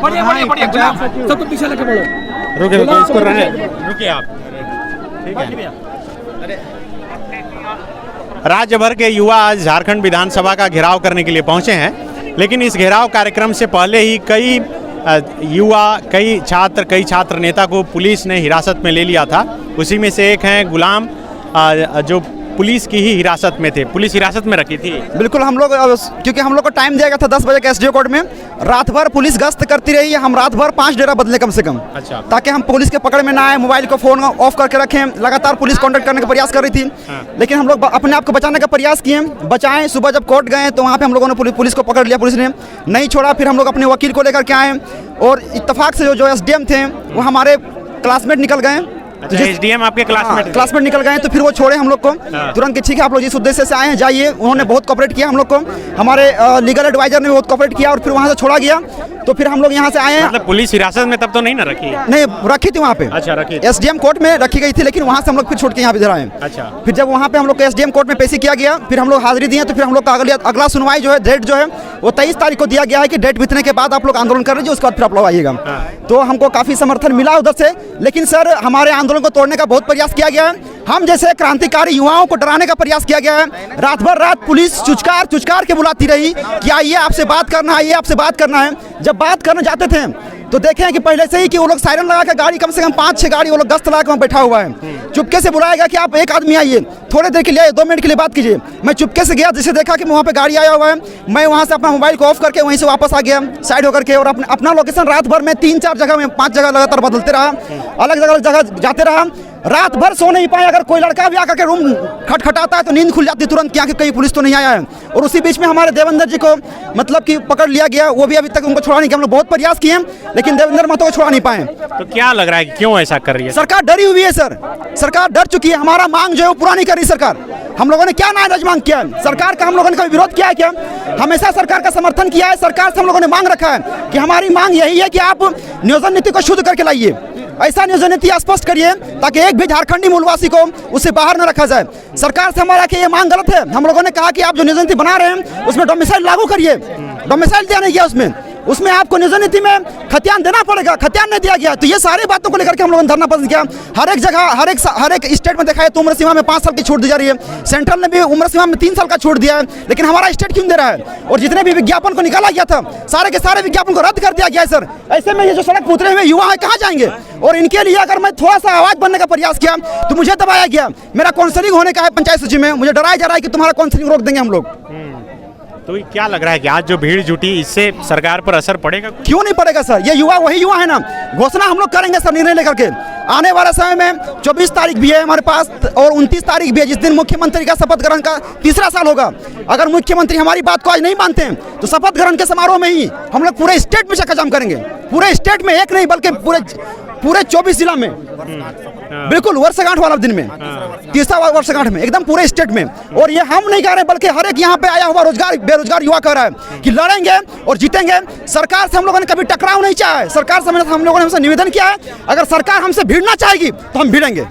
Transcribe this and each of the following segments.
सबको पीछे लेके बढ़ो। रुके इसको रहने रुकिए आप, ठीक है। राज्य भर के युवा आज झारखंड विधानसभा का घेराव करने के लिए पहुंचे हैं, लेकिन इस घेराव कार्यक्रम से पहले ही कई युवा, कई छात्र नेता को पुलिस ने हिरासत में ले लिया था। उसी में से एक हैं गुलाम, जो पुलिस की ही हिरासत में थे, पुलिस हिरासत में रखी थी। बिल्कुल, हम लोग क्योंकि हम लोग को टाइम दिया गया था 10 बजे के एसडीओ कोर्ट में, रात भर पुलिस गश्त करती रही है। हम रात भर 5 डेरा बदले कम से कम, अच्छा, ताकि हम पुलिस के पकड़ में ना आए। मोबाइल को फोन ऑफ करके रखें। लगातार पुलिस कांटेक्ट करने का प्रयास कर रही थी, लेकिन हम लोग अपने आप को बचाने का प्रयास किए, बचाएं। सुबह जब कोर्ट गए तो वहाँ पे हम लोगों ने पुलिस को पकड़ लिया, पुलिस ने नहीं छोड़ा। फिर हम लोग अपने वकील को लेकर के आए और इत्तेफाक से जो एसडीएम थे वो हमारे क्लासमेट निकल गए। अच्छा, एसडीएम आपके क्लासमेट निकल गए, तो फिर वो छोड़े हम लोग को तुरंत कि ठीक है आप लोग जिस उद्देश्य से आए हैं जाइए। उन्होंने बहुत कोऑपरेट किया हम लोग को, हमारे लीगल एडवाइजर ने बहुत कोऑपरेट किया और फिर वहाँ से छोड़ा गया। तो फिर हम लोग यहाँ से आए हैं। मतलब पुलिस हिरासत में तब तो नहीं ना रखी? नहीं रखी थी वहाँ पे। अच्छा, रखी एसडीएम कोर्ट में रखी गई थी, लेकिन वहाँ से हम लोग फिर छोड़ के यहाँ इधर आए। अच्छा, फिर जब वहाँ पे हम लोग को एसडीएम कोर्ट में पेशी किया गया, फिर हम लोग हाजिरी दिए, तो फिर हम लोग का अगला सुनवाई जो है डेट जो है वो 23 तारीख को दिया गया है कि डेट बीतने के बाद आप लोग आंदोलन कर लीजिए, उसके बाद फिर आप लोग आइएगा। तो हमको काफ़ी समर्थन मिला उधर से, लेकिन सर हमारे आंदोलन को तोड़ने का बहुत प्रयास किया गया है। हम जैसे क्रांतिकारी युवाओं को डराने का प्रयास किया गया है। रात भर रात पुलिस चुचकार के बुलाती रही कि आइए आपसे बात करना, आइए आपसे बात करना है। जब बात करने जाते थे तो देखें कि पहले से ही कि वो लोग सायरन लगा के गाड़ी, कम से कम 5-6 गाड़ी वो लोग गश्त लगा के वहाँ बैठा हुआ है। चुपके से बुलाएगा कि आप एक आदमी आइए, थोड़े देर के लिए 2 मिनट के लिए बात कीजिए। मैं चुपके से गया, जिसे देखा कि वहाँ पे गाड़ी आया हुआ है, मैं वहाँ से अपना मोबाइल को ऑफ करके वहीं से वापस आ गया साइड होकर के, और अपना लोकेशन रात भर में 3-4 जगह में 5 जगह लगातार बदलते रहा, अलग जगह जाते रहा। रात भर सो नहीं पाए। अगर कोई लड़का भी आकर के रूम खटखटाता है तो नींद खुल जाती तुरंत, क्या कि कहीं पुलिस तो नहीं आया है। और उसी बीच में हमारे देवेंद्र जी को मतलब कि पकड़ लिया गया, वो भी अभी तक उनको छोड़ा नहीं गया। हम लोग बहुत प्रयास किए लेकिन देवेंद्र महतो को छोड़ा नहीं पाए। तो क्या लग रहा है कि क्यों ऐसा कर रही है सरकार? डरी हुई है सर, सरकार डर चुकी है। हमारा मांग जो है वो पूरा नहीं कर रही सरकार। हम लोगों ने क्या नाजायज मांग किया है? सरकार का हम लोगों ने कभी विरोध किया है क्या? हमेशा सरकार का समर्थन किया है। सरकार से हम लोगों ने मांग रखा है कि हमारी मांग यही है कि आप नियोजन नीति को शुद्ध करके लाइए, ऐसा नियोजन नीति स्पष्ट करिए ताकि एक भी झारखंडी मूलवासी को उससे बाहर न रखा जाए। सरकार से हमारा कि ये मांग गलत है। हम लोगों ने कहा कि आप जो नियोजन नीति बना रहे हैं उसमें डोमिसाइल लागू करिए। डोमिसाइल दिया नहीं गया, उसमें आपको नियोजन नीति में खतियान देना पड़ेगा, खतियान नहीं दिया गया। तो ये सारी बातों को लेकर के हम लोगों ने धरना पसंद किया। हर एक जगह हर एक स्टेट में देखा है तो उम्र सीमा में 5 साल की छूट दी जा रही है। सेंट्रल ने भी उम्र सीमा में 3 साल का छूट दिया है, लेकिन हमारा स्टेट क्यों दे रहा है? और जितने भी विज्ञापन को निकाला गया था सारे के सारे विज्ञापन को रद्द कर दिया गया है सर। ऐसे में ये जो सड़क पर उतरे हुए युवा है कहाँ जाएंगे? और इनके लिए अगर मैं थोड़ा सा आवाज बनने का प्रयास किया तो मुझे दबाया गया। मेरा काउंसलिंग होने का है पंचायत सचिव में, मुझे डराया जा रहा है कि तुम्हारा काउंसलिंग रोक देंगे हम लोग। तो क्या लग रहा है कि आज जो भीड़ जुटी इससे सरकार पर असर पड़ेगा? क्यों नहीं पड़ेगा सर? ये युवा वही युवा है ना। घोषणा हम लोग करेंगे सर निर्णय लेकर के। आने वाले समय में 24 तारीख भी है हमारे पास और 29 तारीख भी है, जिस दिन मुख्यमंत्री का शपथ ग्रहण का 3रा साल होगा। अगर मुख्यमंत्री हमारी बात को आज नहीं मानते हैं तो शपथ ग्रहण के समारोह में ही हम लोग पूरे स्टेट में चक्का जाम करेंगे। पूरे स्टेट में, एक नहीं बल्कि पूरे 24 जिला में, बिल्कुल वर्षगांठ वाला दिन में, 30वां वर्षगांठ में, एकदम पूरे स्टेट में। और ये हम नहीं कह रहे बल्कि हर एक यहाँ पे आया हुआ बेरोजगार युवा कह रहा है कि लड़ेंगे और जीतेंगे। सरकार से हम लोगों ने कभी टकराव नहीं चाहा है। सरकार से हम लोगों ने हमसे निवेदन किया है, अगर सरकार हमसे भिड़ना चाहेगी तो हम भिड़ेंगे।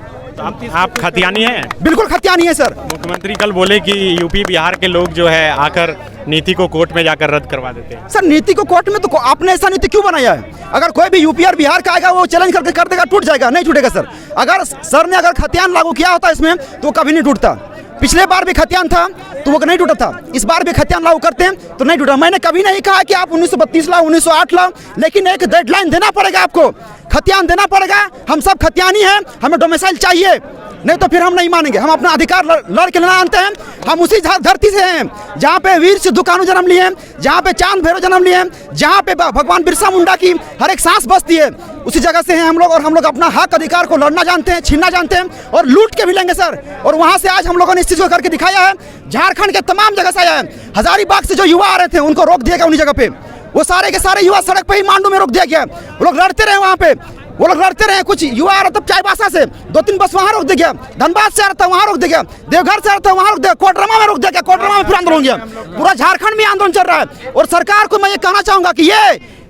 आप खतियानी हैं? बिल्कुल खतियानी है सर। मुख्यमंत्री कल बोले कि यूपी बिहार के लोग जो है आकर नीति को कोर्ट में जाकर रद्द करवा देते हैं। सर नीति को कोर्ट में तो आपने ऐसा नीति क्यों बनाया है? अगर कोई भी यूपी और बिहार का आएगा वो चैलेंज करके कर देगा, टूट जाएगा? नहीं टूटेगा सर। अगर सर ने अगर खतियान लागू किया होता इसमें तो कभी नहीं टूटता। पिछले बार भी खतियान था तो वो नहीं टूटा था, इस बार भी खतियान लागू करते हैं तो नहीं टूटा। मैंने कभी नहीं कहा कि आप 1932 लाओ, 1908 लाओ, लेकिन एक डेडलाइन देना पड़ेगा आपको, खतियान देना पड़ेगा। हम सब खतियानी हैं, हमें डोमिसाइल चाहिए, नहीं तो फिर हम नहीं मानेंगे। हम अपना अधिकार लड़ के लेना आनते हैं। हम उसी धरती से हैं जहाँ पे वीर सिद्धू कान्हू जन्म लिए हैं, जहाँ पे चांद भैरव जन्म लिए हैं, जहाँ पे भगवान बिरसा मुंडा की हर एक सांस बसती है, उसी जगह से हैं हम लोग। और हम लोग अपना हक अधिकार को लड़ना जानते हैं, छीनना जानते हैं और लूट के भी लेंगे सर। और वहाँ से आज हम लोगों ने इस चीज़ को करके दिखाया है। झारखंड के तमाम जगह से आया है। हजारीबाग से जो युवा आ रहे थे उनको रोक दिया गया उन्हीं जगह पे। वो सारे के सारे युवा सड़क पे ही मांडू में रोक दिया गया। वो लोग लड़ते रहे वहाँ पे, वो लोग लड़ते रहे। कुछ युवा आ रहा था चाईबासा से, 2-3 बस वहाँ रोक दिया गया। धनबाद से आ रहा था वहाँ रोक दिया गया। देवघर से आ रहा था वहाँ रोक दिया। कोडरमा में रोक दिया गया। कोडरमा में फिर आंदोलन हो गया। पूरा झारखंड में आंदोलन चल रहा है। और सरकार को मैं ये कहना चाहूंगा कि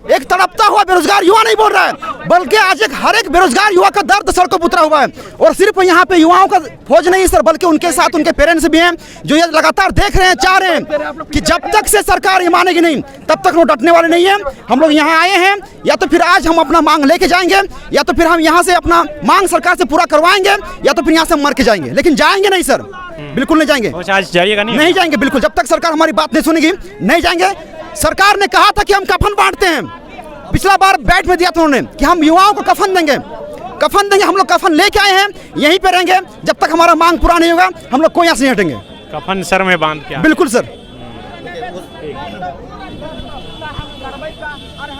एक तड़पता हुआ बेरोजगार युवा नहीं बोल रहा है, बल्कि आज एक हर एक बेरोजगार युवा का दर्द सड़कों पर उतरा हुआ है। और सिर्फ यहाँ पे युवाओं का फौज नहीं सर, बल्कि उनके साथ उनके पेरेंट्स भी हैं, जो ये लगातार देख रहे हैं, चाह रहे हैं कि जब तक से सरकार ये मानेगी नहीं तब तक वो डटने वाले नहीं है। हम लोग यहाँ आए हैं, या तो फिर आज हम अपना मांग लेके जाएंगे, या तो फिर हम यहाँ से अपना मांग सरकार से पूरा करवाएंगे, या तो फिर यहाँ से मर के जाएंगे, लेकिन जाएंगे नहीं सर, बिल्कुल नहीं जाएंगे। आज जाइएगा नहीं? नहीं जाएंगे बिल्कुल, जब तक सरकार हमारी बात नहीं सुनेगी नहीं जाएंगे। सरकार ने कहा था कि हम कफन बांटते हैं, पिछला बार बैठ में दिया था उन्होंने कि हम युवाओं को कफन देंगे, कफन देंगे। हम लोग कफन लेके आए हैं, यहीं पे रहेंगे जब तक हमारा मांग पूरा नहीं होगा, हम लोग कोई यहाँ से नहीं हटेंगे। कफन सर में बांध के? बिल्कुल सर।